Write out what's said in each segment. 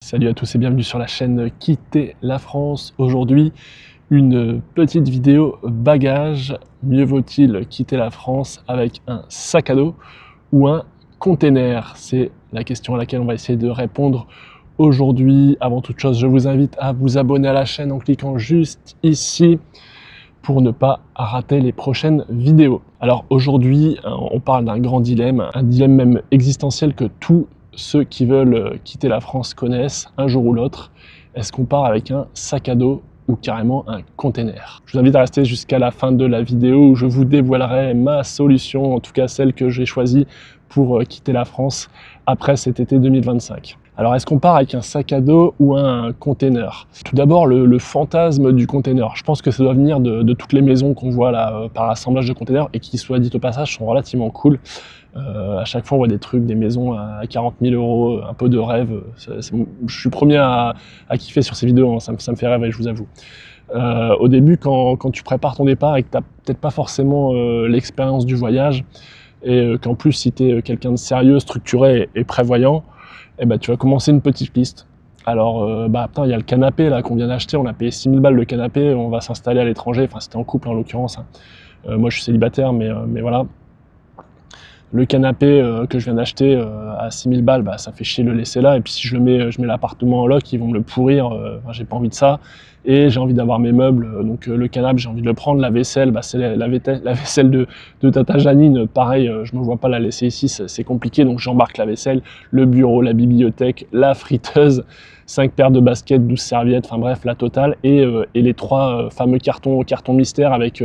Salut à tous et bienvenue sur la chaîne Quitter la France. Aujourd'hui, une petite vidéo bagage. Mieux vaut-il quitter la France avec un sac à dos ou un container? C'est la question à laquelle on va essayer de répondre aujourd'hui. Avant toute chose, je vous invite à vous abonner à la chaîne en cliquant juste ici pour ne pas rater les prochaines vidéos. Alors aujourd'hui, on parle d'un grand dilemme, un dilemme même existentiel que tous ceux qui veulent quitter la France connaissent un jour ou l'autre. Est-ce qu'on part avec un sac à dos ou carrément un container? Je vous invite à rester jusqu'à la fin de la vidéo où je vous dévoilerai ma solution, en tout cas celle que j'ai choisie pour quitter la France après cet été 2025. Alors, est-ce qu'on part avec un sac à dos ou un container? Tout d'abord, le fantasme du container. Je pense que ça doit venir de toutes les maisons qu'on voit là par assemblage de containers et qui, soit dit au passage, sont relativement cool. À chaque fois, on voit des trucs, des maisons à 40 000 €, un peu de rêve. Je suis premier à kiffer sur ces vidéos, hein, ça me fait rêver, je vous avoue. Au début, quand tu prépares ton départ et que tu n'as peut-être pas forcément l'expérience du voyage, et qu'en plus, si tu es quelqu'un de sérieux, structuré et prévoyant, eh ben, tu vas commencer une petite liste. Alors, il y a le canapé là qu'on vient d'acheter, on a payé 6 000 balles le canapé, on va s'installer à l'étranger, enfin c'était en couple en l'occurrence, hein. Moi je suis célibataire, mais voilà. Le canapé que je viens d'acheter à 6 000 balles, ça fait chier de le laisser là, et puis si je mets l'appartement en loc, ils vont me le pourrir, j'ai pas envie de ça, et j'ai envie d'avoir mes meubles, donc le canapé j'ai envie de le prendre, la vaisselle, c'est la vaisselle de Tata Janine, pareil, je me vois pas la laisser ici, c'est compliqué, donc j'embarque la vaisselle, le bureau, la bibliothèque, la friteuse, 5 paires de baskets, 12 serviettes, enfin bref, la totale, et les 3 fameux cartons mystères avec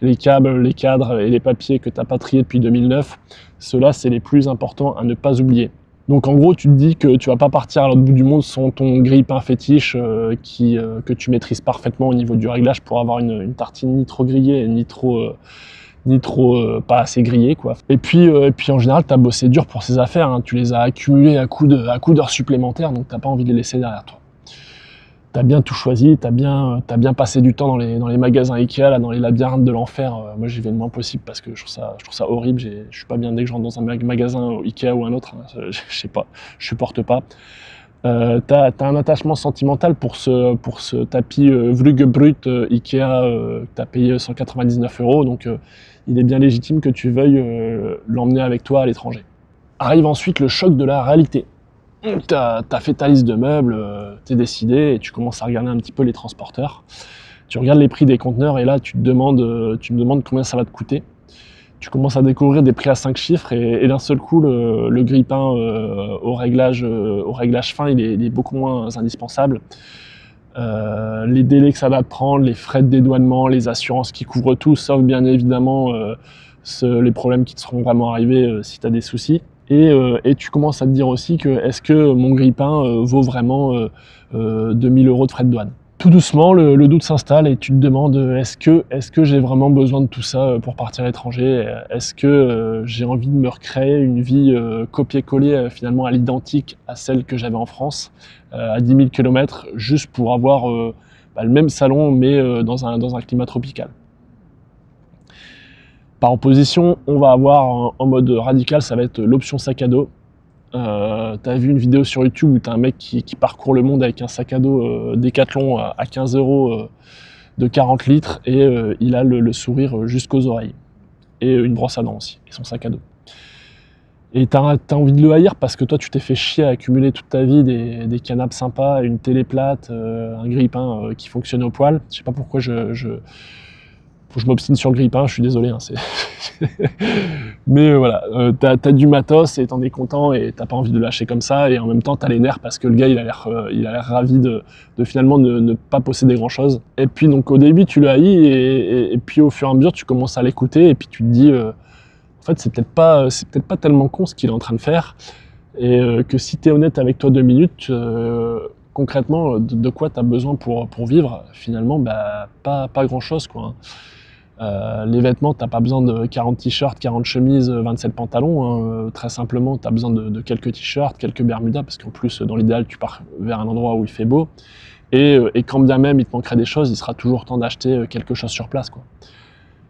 les câbles, les cadres et les papiers que tu n'as pas triés depuis 2009. Ceux-là, c'est les plus importants à ne pas oublier. Donc en gros, tu te dis que tu vas pas partir à l'autre bout du monde sans ton grille-pain fétiche que tu maîtrises parfaitement au niveau du réglage pour avoir une tartine ni trop grillée, ni trop pas assez grillée, quoi. Et puis en général, tu as bossé dur pour ces affaires, hein. Tu les as accumulées à coups d'heures supplémentaires, donc tu n'as pas envie de les laisser derrière toi. Tu as bien tout choisi, tu as bien passé du temps dans les magasins Ikea, là, dans les labyrinthes de l'enfer. Moi, j'y vais le moins possible parce que je trouve ça horrible. Je suis pas bien dès que je rentre dans un magasin Ikea ou un autre, hein. Je sais pas, je supporte pas. T'as un attachement sentimental pour ce tapis Vluggebrut Ikea que tu as payé 199 €, donc il est bien légitime que tu veuilles l'emmener avec toi à l'étranger. Arrive ensuite le choc de la réalité. T'as fait ta liste de meubles, t'es décidé et tu commences à regarder un petit peu les transporteurs. Tu regardes les prix des conteneurs et là tu me demandes combien ça va te coûter. Tu commences à découvrir des prix à 5 chiffres et d'un seul coup le grille-pain au réglage fin il est beaucoup moins indispensable. Les délais que ça va te prendre, les frais de dédouanement, les assurances qui couvrent tout, sauf bien évidemment les problèmes qui te seront vraiment arrivés si tu as des soucis. Et tu commences à te dire aussi que est-ce que mon grille-pain vaut vraiment 2000 € de frais de douane? Tout doucement, le doute s'installe et tu te demandes est-ce que j'ai vraiment besoin de tout ça pour partir à l'étranger? Est-ce que j'ai envie de me recréer une vie copier-coller finalement à l'identique à celle que j'avais en France, à 10 000 km, juste pour avoir le même salon mais dans un climat tropical? Par opposition, on va avoir en mode radical, ça va être l'option sac à dos. T'as vu une vidéo sur YouTube où t'as un mec qui parcourt le monde avec un sac à dos Decathlon à 15 € de 40 litres et il a le sourire jusqu'aux oreilles. Et une brosse à dents aussi, et son sac à dos. Et t'as envie de le haïr parce que toi tu t'es fait chier à accumuler toute ta vie des canapes sympas, une télé plate, un grille-pain qui fonctionne au poil. Je sais pas pourquoi je m'obstine sur le grille-pain, je suis désolé, hein, mais voilà, t'as du matos et t'en es content et t'as pas envie de le lâcher comme ça, et en même temps t'as les nerfs parce que le gars il a l'air ravi de finalement ne pas posséder grand chose. Et puis donc au début tu le haïs et puis au fur et à mesure tu commences à l'écouter et puis tu te dis en fait c'est peut-être pas tellement con ce qu'il est en train de faire, et que si t'es honnête avec toi 2 minutes, concrètement de quoi t'as besoin pour vivre finalement, pas grand chose, quoi, hein. Les vêtements, t'as pas besoin de 40 t-shirts, 40 chemises, 27 pantalons, hein. Très simplement, t'as besoin de quelques t-shirts, quelques bermudas, parce qu'en plus, dans l'idéal, tu pars vers un endroit où il fait beau. Et quand bien même il te manquerait des choses, il sera toujours temps d'acheter quelque chose sur place, quoi.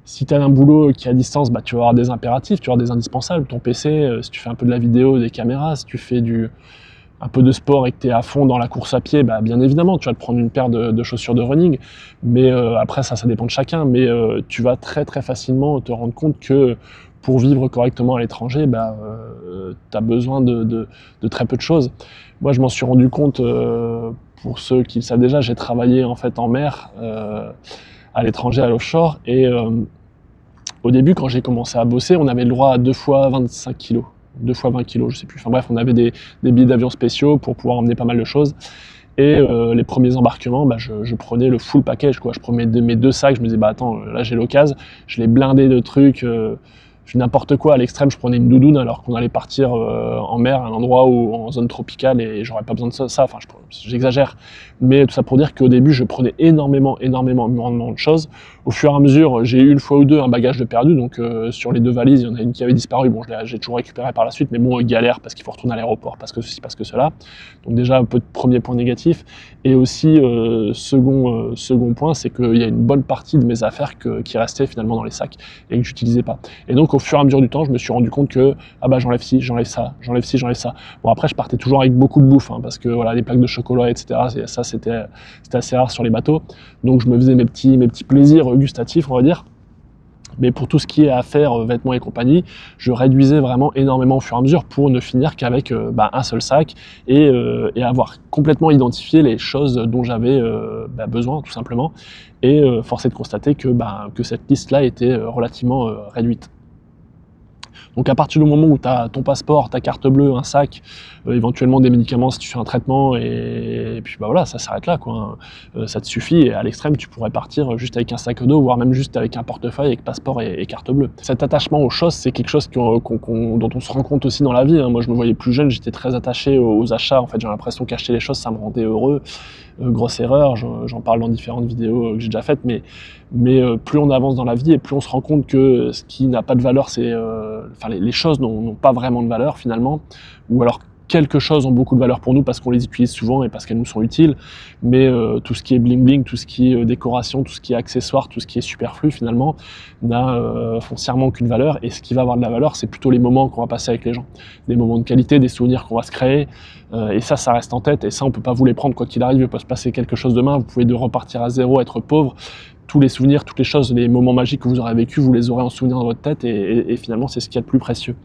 Si tu as un boulot qui est à distance, tu vas avoir des impératifs, tu vas avoir des indispensables. Ton PC, si tu fais un peu de la vidéo, des caméras, si tu fais un peu de sport et que tu es à fond dans la course à pied, bah, bien évidemment, tu vas te prendre une paire de chaussures de running. Mais après, ça dépend de chacun. Mais tu vas très très facilement te rendre compte que pour vivre correctement à l'étranger, bah, tu as besoin de très peu de choses. Moi, je m'en suis rendu compte, pour ceux qui le savent déjà, j'ai travaillé en fait en mer, à l'étranger, à l'offshore. Et au début, quand j'ai commencé à bosser, on avait le droit à 2 fois 25 kilos. 2 fois 20 kilos, je sais plus. Enfin bref, on avait des billets d'avion spéciaux pour pouvoir emmener pas mal de choses. Et les premiers embarquements, bah, je prenais le full package, quoi. Je prenais mes 2 sacs, je me disais, bah attends, là j'ai l'occasion, je les blindais de trucs, n'importe quoi. À l'extrême, je prenais une doudoune alors qu'on allait partir en mer, à un endroit où, en zone tropicale, et j'aurais pas besoin de ça. Enfin, j'exagère. Mais tout ça pour dire qu'au début, je prenais énormément de choses. Au fur et à mesure, j'ai eu une fois ou deux un bagage de perdu. Donc sur les 2 valises, il y en a une qui avait disparu. Bon, j'ai toujours récupéré par la suite, mais bon, galère parce qu'il faut retourner à l'aéroport, parce que ceci, parce que cela. Donc déjà, un peu de premier point négatif. Et aussi, second point, c'est qu'il y a une bonne partie de mes affaires qui restaient finalement dans les sacs et que j'utilisais pas. Et donc, au fur et à mesure du temps, je me suis rendu compte que ah bah j'enlève ci, j'enlève ça, j'enlève ci, j'enlève ça. Bon, après, je partais toujours avec beaucoup de bouffe, hein, parce que voilà, les plaques de chocolat, etc. Ça, c'était assez rare sur les bateaux. Donc, je me faisais mes petits plaisirs gustatifs, on va dire. Mais pour tout ce qui est affaires, vêtements et compagnie, je réduisais vraiment énormément au fur et à mesure pour ne finir qu'avec un seul sac et avoir complètement identifié les choses dont j'avais besoin, tout simplement. Et force est de constater que cette liste-là était relativement réduite. Donc à partir du moment où tu as ton passeport, ta carte bleue, un sac, éventuellement des médicaments si tu fais un traitement, et puis bah voilà, ça s'arrête là, quoi. Ça te suffit, et à l'extrême, tu pourrais partir juste avec un sac à dos, voire même juste avec un portefeuille avec passeport et carte bleue. Cet attachement aux choses, c'est quelque chose dont on se rend compte aussi dans la vie, hein. Moi, je me voyais plus jeune, j'étais très attaché aux achats. En fait, j'ai l'impression qu'acheter les choses, ça me rendait heureux. Grosse erreur, j'en parle dans différentes vidéos que j'ai déjà faites, mais plus on avance dans la vie et plus on se rend compte que ce qui n'a pas de valeur, c'est les choses n'ont pas vraiment de valeur finalement, ou alors quelques choses ont beaucoup de valeur pour nous parce qu'on les utilise souvent et parce qu'elles nous sont utiles, mais tout ce qui est bling bling, tout ce qui est décoration, tout ce qui est accessoire, tout ce qui est superflu finalement n'a foncièrement aucune valeur. Et ce qui va avoir de la valeur, c'est plutôt les moments qu'on va passer avec les gens, des moments de qualité, des souvenirs qu'on va se créer, et ça reste en tête, et ça on peut pas vous les prendre quoi qu'il arrive. Il peut se passer quelque chose demain, vous pouvez repartir à zéro, être pauvre. Tous les souvenirs, toutes les choses, les moments magiques que vous aurez vécu, vous les aurez en souvenir dans votre tête, et finalement c'est ce qu'il y a de plus précieux.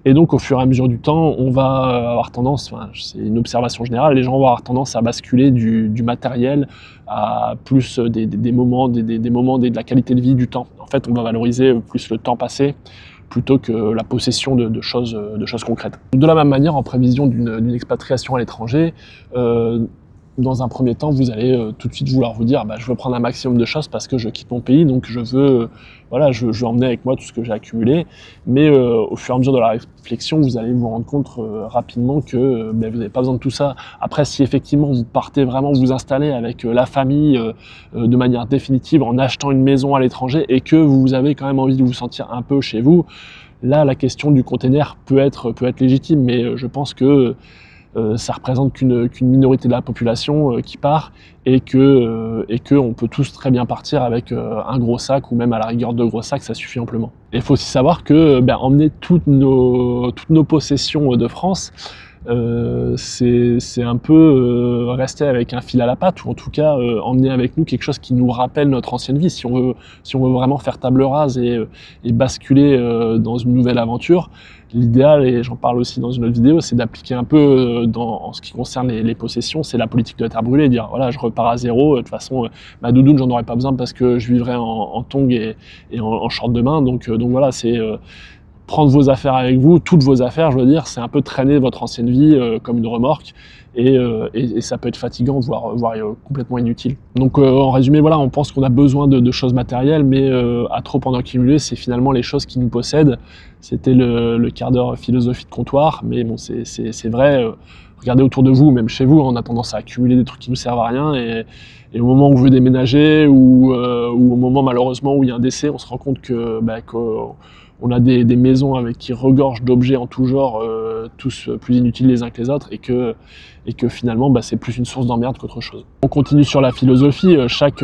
Et donc au fur et à mesure du temps, on va avoir tendance, c'est une observation générale, les gens vont avoir tendance à basculer du matériel à plus des moments, de la qualité de vie, du temps. En fait, on va valoriser plus le temps passé plutôt que la possession de choses concrètes. De la même manière, en prévision d'une expatriation à l'étranger, dans un premier temps, vous allez tout de suite vouloir vous dire je veux prendre un maximum de choses parce que je quitte mon pays, donc je veux emmener avec moi tout ce que j'ai accumulé. Mais au fur et à mesure de la réflexion, vous allez vous rendre compte rapidement que vous n'avez pas besoin de tout ça. Après, si effectivement vous partez vraiment vous installer avec la famille de manière définitive en achetant une maison à l'étranger et que vous avez quand même envie de vous sentir un peu chez vous, là la question du container peut être légitime, mais je pense que ça représente qu'une minorité de la population qui part, et que on peut tous très bien partir avec un gros sac, ou même à la rigueur 2 gros sacs, ça suffit amplement. Et il faut aussi savoir que emmener toutes nos possessions de France, c'est un peu rester avec un fil à la patte, ou en tout cas emmener avec nous quelque chose qui nous rappelle notre ancienne vie. Si on veut vraiment faire table rase et basculer dans une nouvelle aventure, l'idéal, et j'en parle aussi dans une autre vidéo, c'est d'appliquer un peu en ce qui concerne les possessions, c'est la politique de la terre brûlée, dire voilà, je repars à zéro, de toute façon ma doudoune j'en aurais pas besoin parce que je vivrais en tongs et en short de bain, donc voilà, c'est prendre vos affaires avec vous, toutes vos affaires, je veux dire, c'est un peu traîner votre ancienne vie comme une remorque, et ça peut être fatigant, voire complètement inutile. Donc en résumé, voilà, on pense qu'on a besoin de choses matérielles, mais à trop en accumuler, c'est finalement les choses qui nous possèdent. C'était le quart d'heure philosophie de comptoir, mais bon, c'est vrai. Regardez autour de vous, même chez vous, on a tendance à accumuler des trucs qui nous servent à rien, et au moment où on veut déménager, ou au moment malheureusement où il y a un décès, on se rend compte qu'on a des maisons qui regorgent d'objets en tout genre, tous plus inutiles les uns que les autres, et que finalement c'est plus une source d'emmerde qu'autre chose. On continue sur la philosophie. Chaque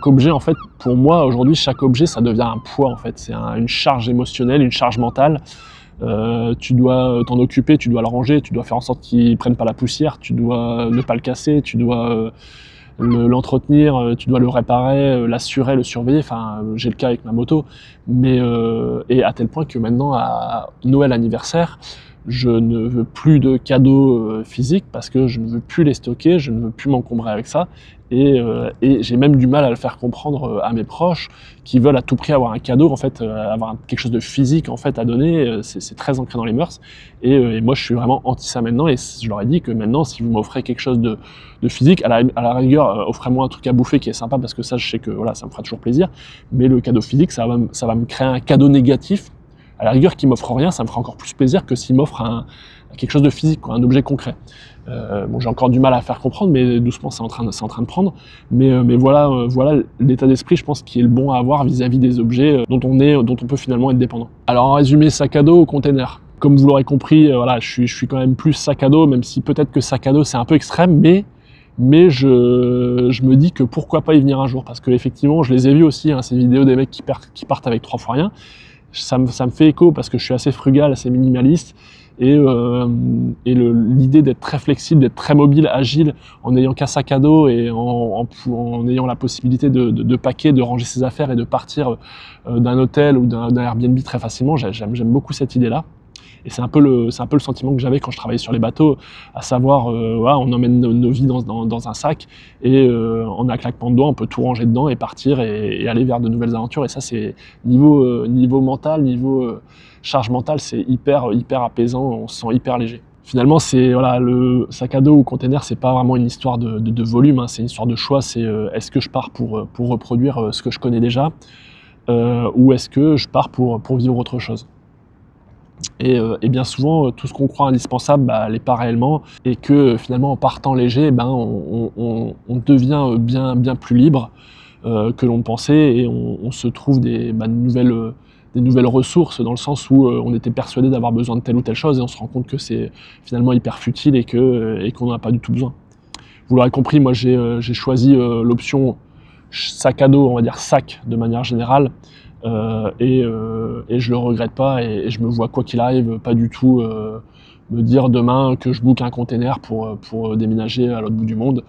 objet, en fait, pour moi aujourd'hui, chaque objet ça devient un poids, en fait, c'est une charge émotionnelle, une charge mentale. tu dois t'en occuper, tu dois le ranger, tu dois faire en sorte qu'il prenne pas la poussière, tu dois ne pas le casser, tu dois l'entretenir, tu dois le réparer, l'assurer, le surveiller. Enfin, j'ai le cas avec ma moto, mais et à tel point que maintenant à Noël, anniversaire, je ne veux plus de cadeaux physiques parce que je ne veux plus les stocker, je ne veux plus m'encombrer avec ça. Et j'ai même du mal à le faire comprendre à mes proches qui veulent à tout prix avoir un cadeau, en fait, avoir quelque chose de physique en fait à donner. C'est très ancré dans les mœurs. Et moi, je suis vraiment anti ça maintenant. Et je leur ai dit que maintenant, si vous m'offrez quelque chose de physique, à la rigueur, offrez-moi un truc à bouffer qui est sympa parce que ça, je sais que voilà, ça me fera toujours plaisir. Mais le cadeau physique, ça va me créer un cadeau négatif. À la rigueur, qu'il m'offre rien, ça me fera encore plus plaisir que s'il m'offre quelque chose de physique, quoi, un objet concret. Bon, j'ai encore du mal à faire comprendre, mais doucement, c'est en train de prendre. Mais voilà l'état d'esprit, je pense, qui est le bon à avoir vis-à-vis des objets dont on peut finalement être dépendant. Alors, en résumé, sac à dos ou container. Comme vous l'aurez compris, voilà, je suis quand même plus sac à dos, même si peut-être que sac à dos, c'est un peu extrême, mais je me dis que pourquoi pas y venir un jour, parce que effectivement, je les ai vus aussi, hein, ces vidéos des mecs qui partent avec 3 fois rien. Ça me fait écho parce que je suis assez frugal, assez minimaliste, et l'idée d'être très flexible, d'être très mobile, agile, en n'ayant qu'un sac à dos et en ayant la possibilité de packer, de ranger ses affaires et de partir d'un hôtel ou d'un Airbnb très facilement, j'aime beaucoup cette idée-là. Et c'est un peu le sentiment que j'avais quand je travaillais sur les bateaux, à savoir, voilà, on emmène nos vies dans un sac et en un claquement de doigts, on peut tout ranger dedans et partir et aller vers de nouvelles aventures. Et ça, c'est niveau mental, niveau charge mentale, c'est hyper apaisant, on se sent hyper léger. Finalement, c'est voilà, le sac à dos ou container, c'est pas vraiment une histoire de volume, hein, c'est une histoire de choix. C'est est-ce que je pars pour reproduire ce que je connais déjà, ou est-ce que je pars pour vivre autre chose. Et bien souvent, tout ce qu'on croit indispensable l'est pas réellement, et que finalement, en partant léger, on devient bien plus libre que l'on pensait, et on se trouve des nouvelles ressources, dans le sens où on était persuadé d'avoir besoin de telle ou telle chose, et on se rend compte que c'est finalement hyper futile et qu'on n'en a pas du tout besoin. Vous l'aurez compris, moi j'ai choisi l'option sac à dos, on va dire sac de manière générale, et je le regrette pas, et je me vois, quoi qu'il arrive, pas du tout me dire demain que je book un container pour déménager à l'autre bout du monde.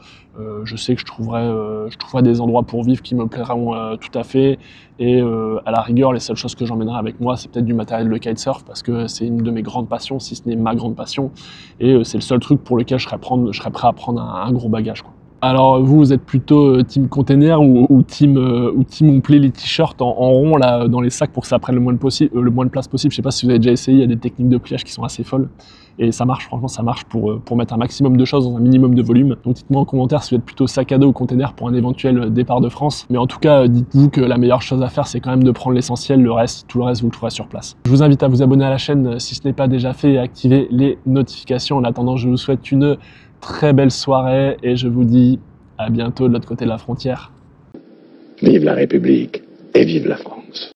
Je sais que je trouverai des endroits pour vivre qui me plairont tout à fait, et à la rigueur, les seules choses que j'emmènerai avec moi, c'est peut-être du matériel de kitesurf, parce que c'est une de mes grandes passions, si ce n'est ma grande passion, et c'est le seul truc pour lequel je serais prêt à prendre un gros bagage, quoi. Alors vous êtes plutôt team container ou team on plaît les t-shirts en rond là dans les sacs pour que ça prenne le moins de place possible. Je sais pas si vous avez déjà essayé, il y a des techniques de pliage qui sont assez folles et ça marche, franchement ça marche pour mettre un maximum de choses dans un minimum de volume. Donc dites-moi en commentaire si vous êtes plutôt sac à dos ou container pour un éventuel départ de France. Mais en tout cas, dites-vous que la meilleure chose à faire, c'est quand même de prendre l'essentiel, tout le reste vous le trouverez sur place. Je vous invite à vous abonner à la chaîne si ce n'est pas déjà fait et à activer les notifications. En attendant, je vous souhaite une très belle soirée et je vous dis à bientôt de l'autre côté de la frontière. Vive la République et vive la France.